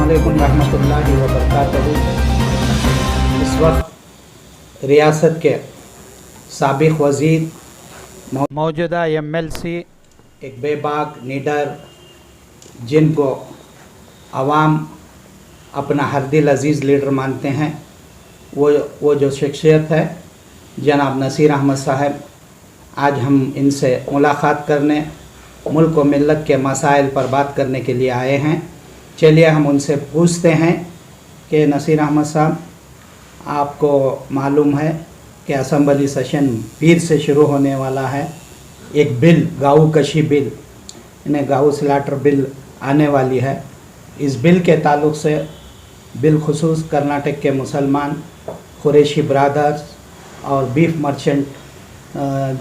अस्सलामुअलैकुम रहमतुल्लाहि व बरकातहू। इस वक्त रियासत के साबिक़ वज़ीर मौजूदा MLC एक बेबाक नीडर जिनको आवाम अपना हर दिल अज़ीज़ लीडर मानते हैं, वो जो शख्सियत है जनाब नसीर अहमद साहब, आज हम इनसे मुलाक़ात करने, मुल्क व मिल्लत के मसाइल पर बात करने के लिए आए हैं। चलिए हम उनसे पूछते हैं कि नसीर अहमद साहब, आपको मालूम है कि असम्बली सेशन पीर से शुरू होने वाला है। एक बिल, गाऊ कशी बिल, इन्हें गाऊ स्लाटर बिल आने वाली है। इस बिल के ताल्लुक़ से बिलखुसूस कर्नाटक के मुसलमान, कुरैशी ब्रादर्स और बीफ मर्चेंट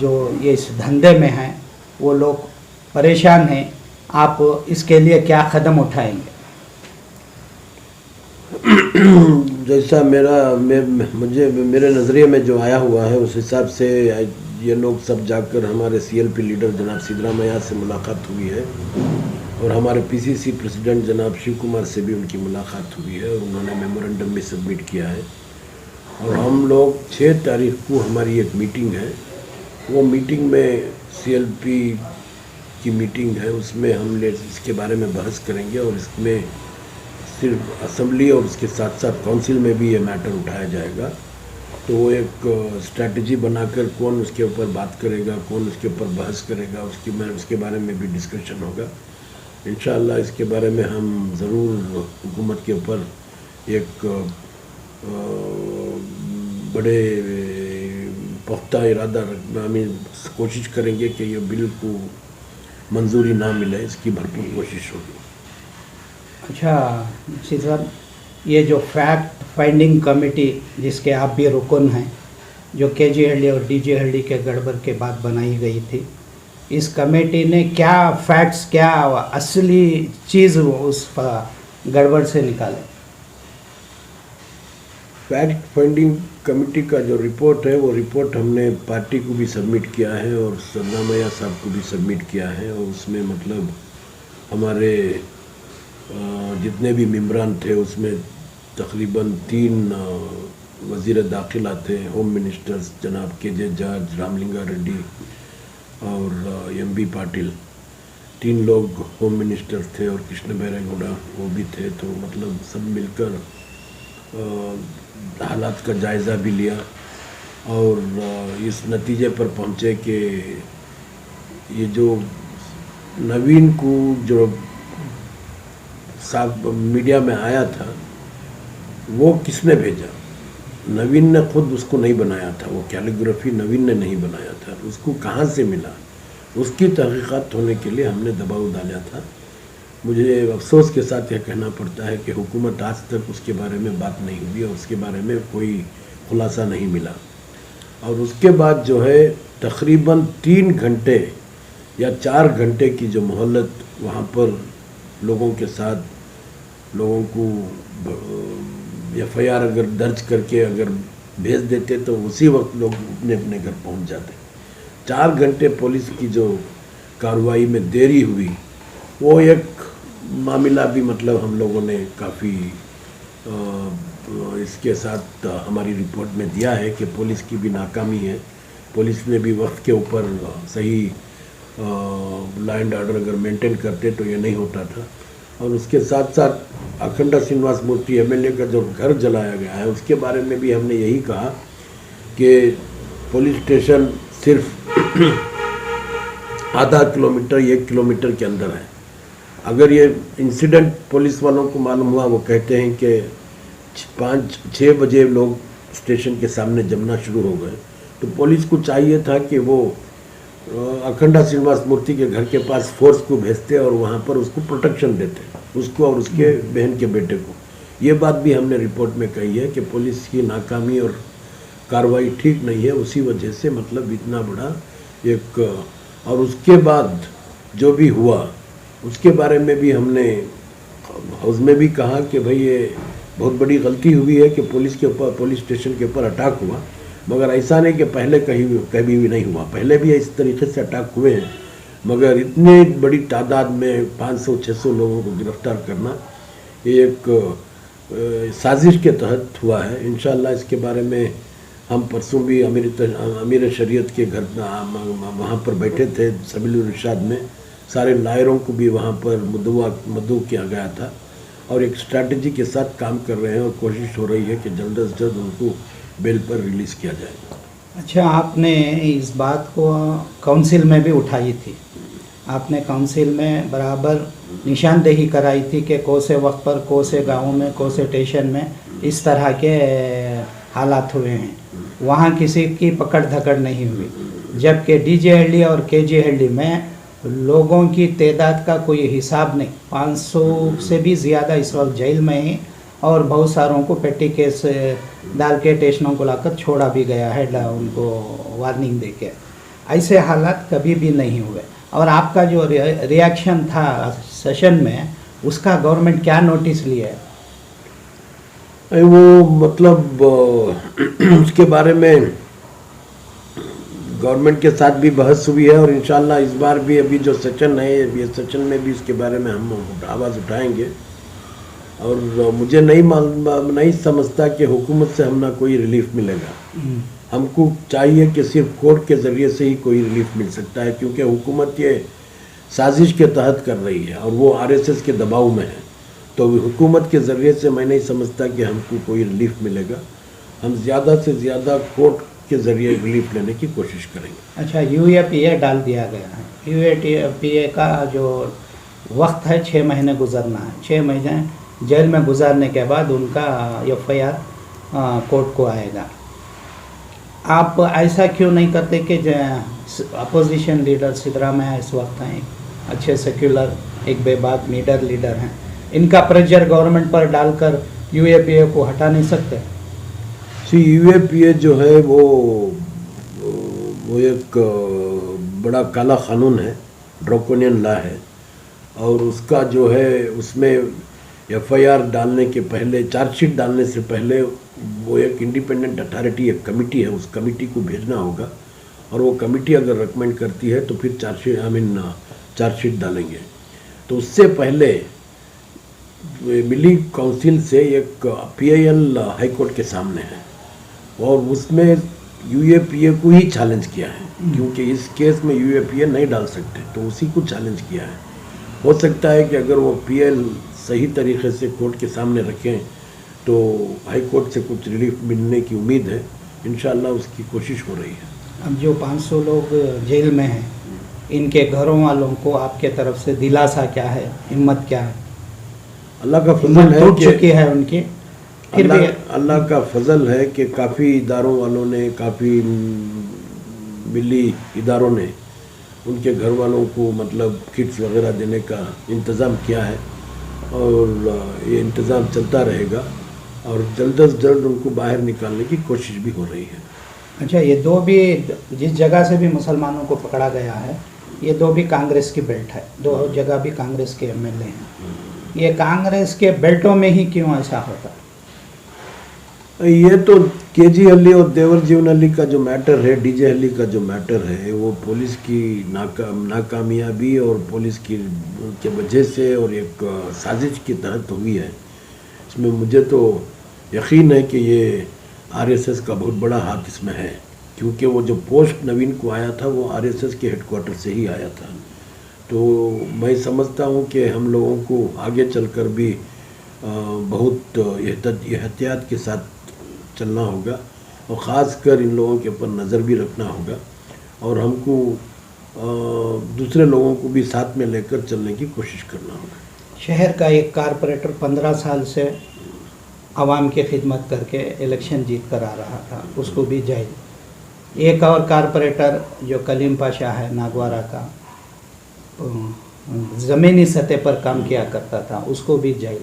जो ये इस धंधे में हैं, वो लोग परेशान हैं। आप इसके लिए क्या कदम उठाएंगे? जैसा मुझे मेरे नज़रिए में जो आया हुआ है, उस हिसाब से ये लोग सब जाकर हमारे CLP लीडर जनाब सिद्धरामैया से मुलाकात हुई है और हमारे PCC प्रेसिडेंट जनाब शिव कुमार से भी उनकी मुलाकात हुई है और उन्होंने मेमोरेंडम भी सबमिट किया है। और हम लोग 6 तारीख को हमारी एक मीटिंग है, वो मीटिंग में CLP की मीटिंग है, उसमें हम इसके बारे में बहस करेंगे और इसमें सिर्फ असेंबली और उसके साथ साथ काउंसिल में भी ये मैटर उठाया जाएगा। तो वो एक स्ट्रैटेजी बनाकर कौन उसके ऊपर बात करेगा, कौन उसके ऊपर बहस करेगा, उसके बारे में भी डिस्कशन होगा। इंशाअल्लाह इसके बारे में हम ज़रूर हुकूमत के ऊपर एक बड़े पुख्ता इरादा रखना, हमें कोशिश करेंगे कि ये बिल को मंजूरी ना मिले, इसकी भरपूर कोशिश होगी। अच्छा नसीर साहब, ये जो फैक्ट फाइंडिंग कमेटी जिसके आप भी रुकन हैं, जो KG हल्डी और DG हल्डी के गड़बड़ के बाद बनाई गई थी, इस कमेटी ने क्या फैक्ट्स, क्या असली चीज़ उस गड़बड़ से निकाले? फैक्ट फाइंडिंग कमेटी का जो रिपोर्ट है, वो रिपोर्ट हमने पार्टी को भी सबमिट किया है और सिद्धरामैया साहब को भी सबमिट किया है। और उसमें मतलब हमारे जितने भी मेंबरान थे, उसमें तकरीबन 3 वज़ीर दाखिला थे, होम मिनिस्टर्स जनाब KJ जॉर्ज, रामलिंगा रेड्डी और MB पाटिल, 3 लोग होम मिनिस्टर्स थे और कृष्ण बैरेगौड़ा वो भी थे। तो मतलब सब मिलकर हालात का जायज़ा भी लिया और इस नतीजे पर पहुँचे कि ये जो नवीन को जो साफ मीडिया में आया था, वो किसने भेजा? नवीन ने खुद उसको नहीं बनाया था, वो कैलीग्राफी नवीन ने नहीं बनाया था, उसको कहाँ से मिला, उसकी तहकीकात होने के लिए हमने दबाव डाला था। मुझे अफसोस के साथ यह कहना पड़ता है कि हुकूमत आज तक उसके बारे में बात नहीं हुई और उसके बारे में कोई खुलासा नहीं मिला। और उसके बाद जो है तकरीबन 3 घंटे या 4 घंटे की जो मोहलत वहाँ पर लोगों के साथ, लोगों को FIR अगर दर्ज करके अगर भेज देते तो उसी वक्त लोग अपने अपने घर पहुँच जाते। 4 घंटे पुलिस की जो कार्रवाई में देरी हुई, वो एक मामला भी मतलब हम लोगों ने काफ़ी इसके साथ हमारी रिपोर्ट में दिया है कि पुलिस की भी नाकामी है। पुलिस ने भी वक्त के ऊपर सही लॉ एंड ऑर्डर अगर मेंटेन करते तो ये नहीं होता था। और उसके साथ साथ अखंडा श्रीनिवास मूर्ति MLA का जो घर जलाया गया है, उसके बारे में भी हमने यही कहा कि पुलिस स्टेशन सिर्फ आधा किलोमीटर 1 किलोमीटर के अंदर है। अगर ये इंसिडेंट पुलिस वालों को मालूम हुआ, वो कहते हैं कि 5-6 बजे लोग स्टेशन के सामने जमना शुरू हो गए, तो पुलिस को चाहिए था कि वो अखंडा श्रीनिवास मूर्ति के घर के पास फोर्स को भेजते और वहाँ पर उसको प्रोटेक्शन देते, उसको और उसके बहन के बेटे को। ये बात भी हमने रिपोर्ट में कही है कि पुलिस की नाकामी और कार्रवाई ठीक नहीं है, उसी वजह से मतलब इतना बड़ा एक। और उसके बाद जो भी हुआ उसके बारे में भी हमने हाउस में भी कहा कि भाई ये बहुत बड़ी गलती हुई है कि पुलिस के ऊपर, पुलिस स्टेशन के ऊपर अटैक हुआ, मगर ऐसा नहीं कि पहले कभी भी नहीं हुआ। पहले भी इस तरीके से अटैक हुए हैं, मगर इतने बड़ी तादाद में 500-600 लोगों को गिरफ्तार करना ये एक साजिश के तहत हुआ है। इंशाअल्लाह इसके बारे में हम परसों भी अमीर शरीयत के घर वहाँ पर बैठे थे सबीलुर इरशाद में, सारे लायरों को भी वहाँ पर मदऊ किया गया था और एक स्ट्रैटेजी के साथ काम कर रहे हैं और कोशिश हो रही है कि जल्द से जल्द उनको बेल पर रिलीज़ किया जाए। अच्छा, आपने इस बात को काउंसिल में भी उठाई थी, आपने काउंसिल में बराबर निशानदेही कराई थी कि कौन से वक्त पर कौन से गाँव में कौन से स्टेशन में इस तरह के हालात हुए हैं, वहाँ किसी की पकड़ धकड़ नहीं हुई, जबकि डीजेहल्ली और केजीहल्ली में लोगों की तादाद का कोई हिसाब नहीं, 500 से भी ज़्यादा इस वक्त जेल में हैं और बहुत सारों को पेटी केस डाल के स्टेशनों को लाकर छोड़ा भी गया है, उनको वार्निंग दे के। ऐसे हालात कभी भी नहीं हुए। और आपका जो रिएक्शन था सेशन में, उसका गवर्नमेंट क्या नोटिस लिया है? वो मतलब उसके बारे में गवर्नमेंट के साथ भी बहस हुई है और इंशाल्लाह इस बार भी अभी जो सेशन है, ये सेशन में भी इसके बारे में हम आवाज़ उठाएंगे। और मुझे नहीं समझता कि हुकूमत से हम ना कोई रिलीफ मिलेगा। हमको चाहिए कि सिर्फ कोर्ट के ज़रिए से ही कोई रिलीफ मिल सकता है, क्योंकि हुकूमत ये साजिश के तहत कर रही है और वो आरएसएस के दबाव में है। तो हुकूमत के ज़रिए से मैं नहीं समझता कि हमको कोई रिलीफ मिलेगा। हम ज़्यादा से ज़्यादा कोर्ट के ज़रिए रिलीफ लेने की कोशिश करेंगे। अच्छा, यूएपीए डाल दिया गया है। यूएपीए का जो वक्त है 6 महीने गुजरना है, 6 महीने जेल में गुजारने के बाद उनका एफआईआर कोर्ट को आएगा। आप ऐसा क्यों नहीं करते कि अपोजिशन लीडर सिद्धरामैया इस वक्त हैं, अच्छे सेक्युलर एक बेबाक लीडर हैं, इनका प्रेशर गवर्नमेंट पर डालकर यूएपीए को हटा नहीं सकते? यूएपीए जो है वो एक बड़ा काला कानून है, ड्रैकोनियन लॉ है और उसका जो है उसमें एफआईआर डालने के पहले, चार्जशीट डालने से पहले वो एक इंडिपेंडेंट अथॉरिटी, एक कमेटी है, उस कमेटी को भेजना होगा और वो कमेटी अगर रिकमेंड करती है तो फिर चार्जशीट डालेंगे। तो उससे पहले मिली काउंसिल से एक पीआईएल हाई कोर्ट के सामने है और उसमें यूएपीए को ही चैलेंज किया है, क्योंकि इस केस में यूएपीए नहीं डाल सकते, तो उसी को चैलेंज किया है। हो सकता है कि अगर वो पीएल सही तरीके से कोर्ट के सामने रखें तो हाई कोर्ट से कुछ रिलीफ मिलने की उम्मीद है। इंशाल्लाह उसकी कोशिश हो रही है। अब जो 500 लोग जेल में हैं, इनके घरों वालों को आपके तरफ से दिलासा क्या है, हिम्मत क्या है? अल्लाह का फजल है टूट चुकी है उनकी, फिर भी अल्लाह का फजल है कि काफ़ी इदारों वालों ने, काफ़ी मिली इदारों ने उनके घर वालों को मतलब किट्स वगैरह देने का इंतज़ाम किया है और ये इंतज़ाम चलता रहेगा और जल्द से जल्द उनको बाहर निकालने की कोशिश भी हो रही है। अच्छा, ये दो भी जिस जगह से भी मुसलमानों को पकड़ा गया है, ये दो भी कांग्रेस की बेल्ट है, दो जगह भी कांग्रेस के एमएलए हैं। ये कांग्रेस के बेल्टों में ही क्यों ऐसा होता? ये तो केजीहल्ली और देवर जीवनहल्ली का जो मैटर है, डीजेहल्ली का जो मैटर है, वो पुलिस की नाकामयाबी और पुलिस की के वजह से और एक साजिश के तहत हुई है। इसमें मुझे तो यकीन है कि ये आरएसएस का बहुत बड़ा हाथ इसमें है, क्योंकि वो जो पोस्ट नवीन को आया था वो आरएसएस के हेडक्वार्टर से ही आया था। तो मैं समझता हूँ कि हम लोगों को आगे चलकर भी बहुत एहतियात के साथ चलना होगा और ख़ास कर इन लोगों के ऊपर नज़र भी रखना होगा और हमको दूसरे लोगों को भी साथ में लेकर चलने की कोशिश करना होगा। शहर का एक कारपोरेटर 15 साल से आवाम की खिदमत करके इलेक्शन जीत कर आ रहा था, उसको भी जेल। एक और कारपोरेटर जो कलीम पाशा है नागवारा का, ज़मीनी सतह पर काम किया करता था, उसको भी जेल।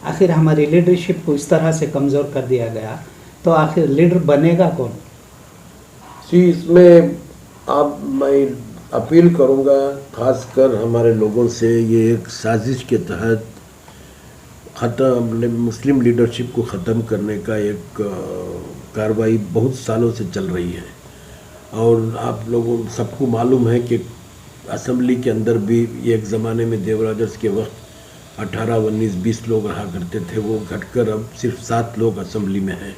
आखिर हमारी लीडरशिप को इस तरह से कमज़ोर कर दिया गया, तो आखिर लीडर बनेगा कौन? इसमें मैं अपील करूंगा खासकर हमारे लोगों से, ये एक साजिश के तहत मुस्लिम लीडरशिप को ख़त्म करने का एक कार्रवाई बहुत सालों से चल रही है और आप लोगों सबको मालूम है कि असेंबली के अंदर भी एक ज़माने में देवराजर्स के वक्त 18, 19, 20 लोग रहा करते थे, वो घटकर अब सिर्फ 7 लोग असेंबली में हैं।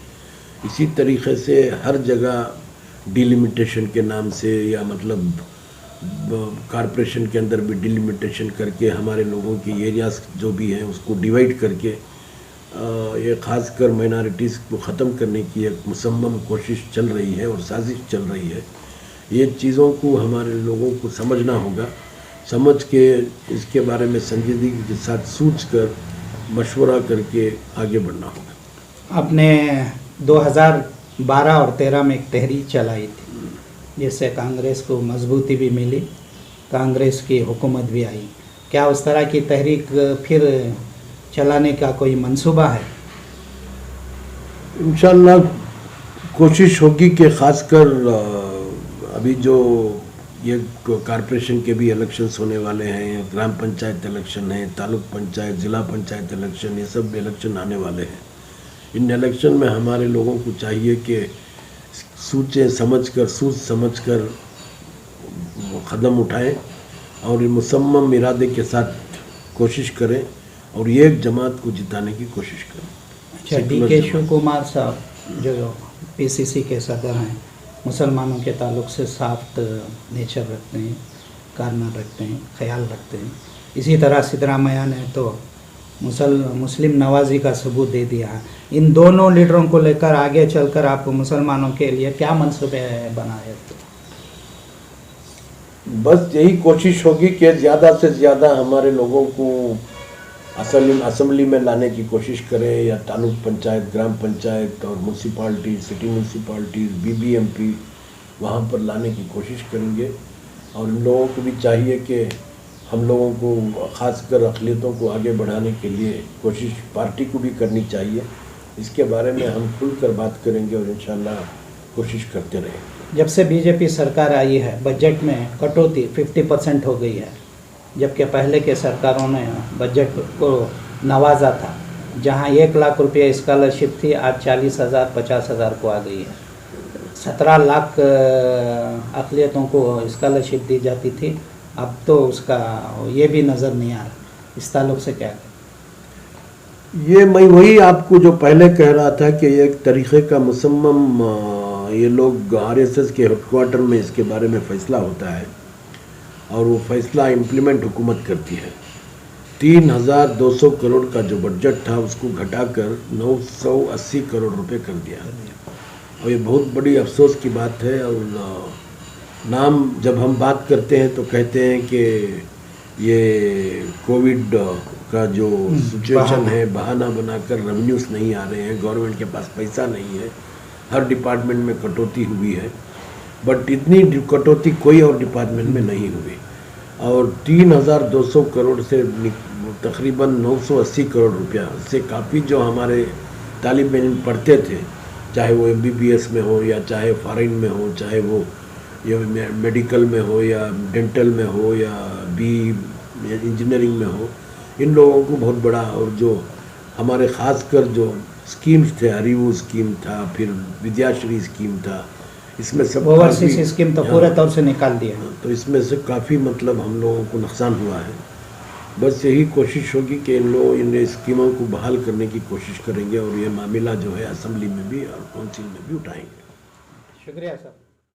इसी तरीके से हर जगह डिलिमिटेशन के नाम से या मतलब कॉरपोरेशन के अंदर भी डिलिमिटेशन करके हमारे लोगों के एरियाज जो भी हैं उसको डिवाइड करके ये ख़ासकर माइनॉरिटीज़ को ख़त्म करने की एक मुसम्मम कोशिश चल रही है और साजिश चल रही है। ये चीज़ों को हमारे लोगों को समझना होगा, समझ के इसके बारे में संजीदगी के साथ सोच कर मशवरा करके आगे बढ़ना होगा। आपने 2012 और 13 में एक तहरीक चलाई थी जिससे कांग्रेस को मजबूती भी मिली, कांग्रेस की हुकूमत भी आई। क्या उस तरह की तहरीक फिर चलाने का कोई मंसूबा है? इंशाअल्लाह कोशिश होगी कि ख़ासकर अभी जो ये कॉरपोरेशन के भी इलेक्शंस होने वाले हैं, ग्राम पंचायत इलेक्शन है, तालुक पंचायत, ज़िला पंचायत इलेक्शन, ये सब इलेक्शन आने वाले हैं। इन इलेक्शन में हमारे लोगों को चाहिए कि सोच समझ कर कदम उठाएं और मुसम्मम इरादे के साथ कोशिश करें और एक जमात को जिताने की कोशिश करें। अच्छा, DK शिव कुमार साहब जो PCC के सदर हैं, मुसलमानों के ताल्लुक से साफ्ट नेचर रखते हैं, कारनार रखते हैं, ख्याल रखते हैं। इसी तरह सिद्धरामैया ने तो मुस्लिम नवाजी का सबूत दे दिया है। इन दोनों लीडरों को लेकर आगे चलकर आप मुसलमानों के लिए क्या मंसूबे बनाए? बस यही कोशिश होगी कि ज़्यादा से ज़्यादा हमारे लोगों को असेंबली में लाने की कोशिश करें, या तालुक पंचायत, ग्राम पंचायत और म्यूनसिपाल्टी, सिटी म्यूनसिपाल्टी, BBMP वहाँ पर लाने की कोशिश करेंगे। और इन लोगों को भी चाहिए कि हम लोगों को ख़ासकर अक़लियतों को आगे बढ़ाने के लिए कोशिश पार्टी को भी करनी चाहिए। इसके बारे में हम खुलकर बात करेंगे और इंशाअल्लाह कोशिश करते रहेंगे। जब से BJP सरकार आई है, बजट में कटौती 50% हो गई है, जबकि पहले के सरकारों ने बजट को नवाजा था। जहां 1 लाख रुपये स्कॉलरशिप थी, आज 40,000 50,000 को आ गई है। 17 लाख अक़लियतों को स्कॉलरशिप दी जाती थी, अब तो उसका ये भी नज़र नहीं आ रहा। इस ताल्लुक से क्या है? ये मैं वही आपको जो पहले कह रहा था कि एक तरीक़े का मुसम्मम ये लोग RSS के हेडक्वार्टर में इसके बारे में फ़ैसला होता है और वो फ़ैसला इम्प्लीमेंट हुकूमत करती है। 3,200 करोड़ का जो बजट था उसको घटाकर 980 करोड़ रुपए कर दिया। और ये बहुत बड़ी अफसोस की बात है। और नाम जब हम बात करते हैं तो कहते हैं कि ये कोविड का जो सिचुएशन है, बहाना बनाकर रेवेन्यूज़ नहीं आ रहे हैं, गवर्नमेंट के पास पैसा नहीं है, हर डिपार्टमेंट में कटौती हुई है। बट इतनी कटौती कोई और डिपार्टमेंट में नहीं हुई। और 3,200 करोड़ से तकरीबन 980 करोड़ रुपया से काफ़ी जो हमारे तालिब इल्म पढ़ते थे, चाहे वो MBBS में हो या चाहे फॉरेन में हो, चाहे वो या मेडिकल में हो या डेंटल में हो या इंजीनियरिंग में हो, इन लोगों को बहुत बड़ा, और जो हमारे ख़ासकर जो स्कीम्स थे, हरीवू स्कीम था, फिर विद्याश्री स्कीम था, इसमें सब ओवरसीज स्कीम तो पूरे तौर से निकाल दिया। तो इसमें से काफ़ी मतलब हम लोगों को नुकसान हुआ है। बस यही कोशिश होगी कि इन लोग इन स्कीमों को बहाल करने की कोशिश करेंगे और ये मामला जो है असेंबली में भी और काउंसिल में भी उठाएंगे। शुक्रिया साहब।